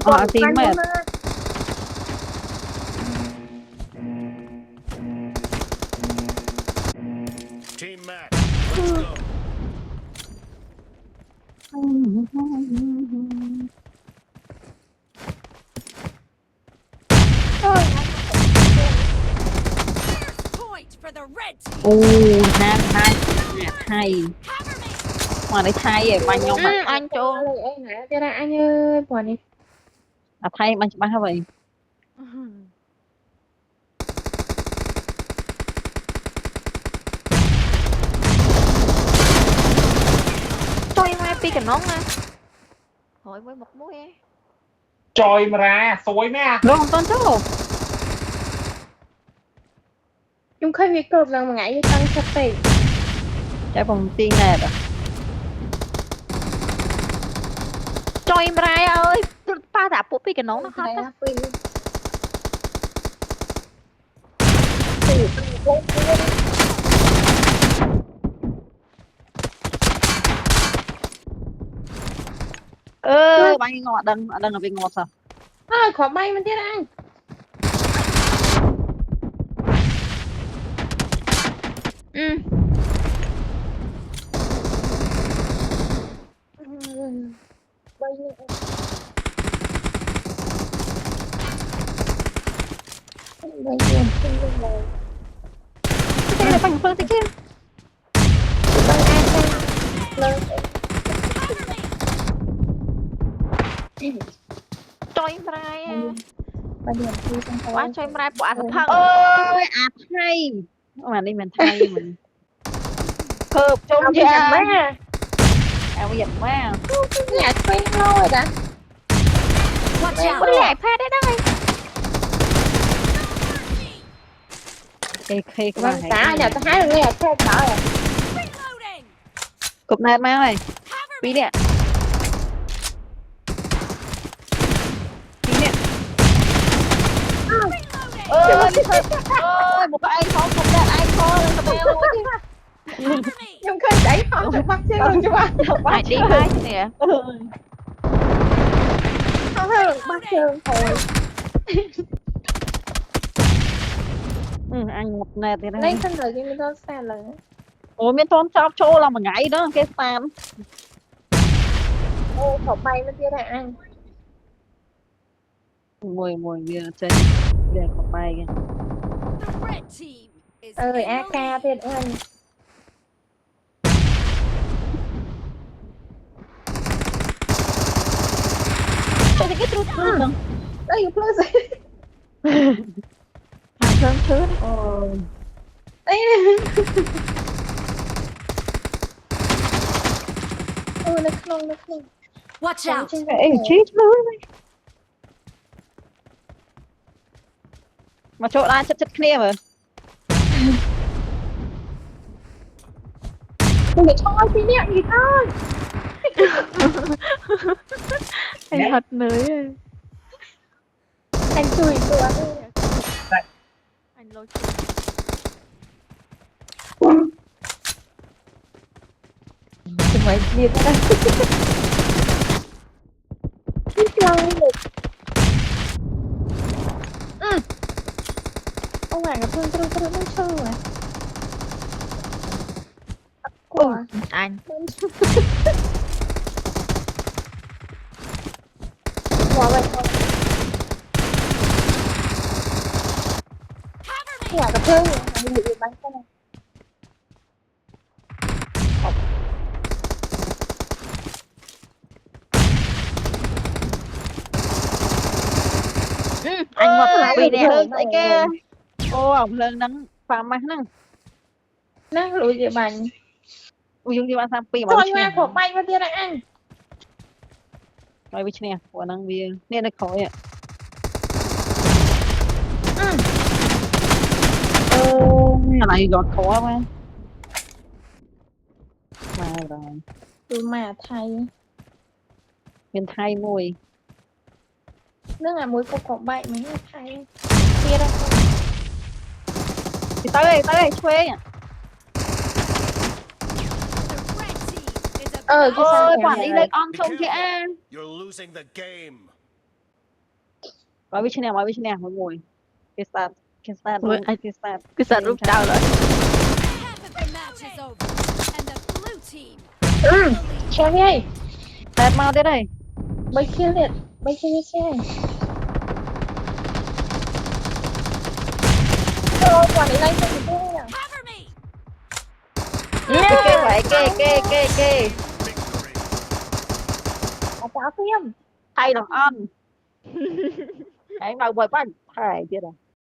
team mate Team match. Let's go. Point for the red team. ô hai mà để thay vậy bao nhiêu mà anh chỗ em hả cho ra anh ơi quả này thay bao bao vậy cho em ai pi cả nón nè hỏi với một mũi trôi mà ra xôi mấy à luôn con chú chúng khơi việc cột rằng mà ngại với tăng sắp tệ trái vòng tiên này rồi cho em ra ơi ba đã bộ pi cả nón nó hết á bao nhiêu ngọt đằng ở bên ngọt sao khỏi bay mình tiết anh bay cái này bằng phương thế kia cho em ra bay điểm khi trong quá cho em ra quả thật thân ơi thay mà đi mình thay mình hợp trong không nhà má bây giờ má nhà quen lâu rồi đã Watch có out. cái iPad đấy đây khi các vâng bạn xã nhà tôi hái được nghe theo sợ rồi Reloading. cục này má ơi bí nè bí nè ơi một cái anh khó một cái anh khó lên tao bèo luôn Cover me. nhưng khơi chảy không được bắt xe luôn chứ ba ai đi hai nè không thấy được bắt xe thôi anh một nè thì lấy thân rồi nhưng mà tôi xa lần ủa miễn tôn chọc chỗ là mà ngại đó cái fan ô khẩu bay bên kia này anh mùi bia trên bia không bay kìa The red team is ơi in the AK lead. thiệt anh cho cái trút luôn đây plus hàng sơn thứ đấy nó không Watch out. ê chết luôn mà chỗ ai chất kia mà đừng để cho cái niệm gì thôi anh thật nơi anh chửi tôi anh lôi đừng phải điên ra đây lâu được ông hoàng gặp thương tôi nó sơ mà của anh quả vậy Cover me. quả gặp thương mình bị bắn cái này anh một bị bị nè hơn tại kia ô ông lên nắng phàm mà nắng nó lùi địa bàn ui dùng bạn sang pi mà thôi nha khẩu bay bên kia này anh rồi bị nè của năng bia nè nó khỏi ạ cái này gọt khó mà rồi từ mà thay miền Thái mùi nước là muối khẩu bay mấy người thay kia đâu thì tới đây thuê nhỉ The red team is cái about sao ôi kìa quản này đi này. lên on Be không kìa careful. You're losing the game. Bảo biết thế nào mọi người. Cái start Ui, luôn, ai- cái start. Cái sệt rút trao rồi. Half of the match is over, and the blue team แชร์ไง Start mau thế đây. ใบเคียเล็ดใบเคียเล็ดแชร์โอ้ก่อนอะไรจะอยู่ด้วยอ่ะ cover me. Kê vậy, kê. Victory. อาจารย์เทียม Hay là on. Hãy vào bồi bắn. Thầy chưa rồi.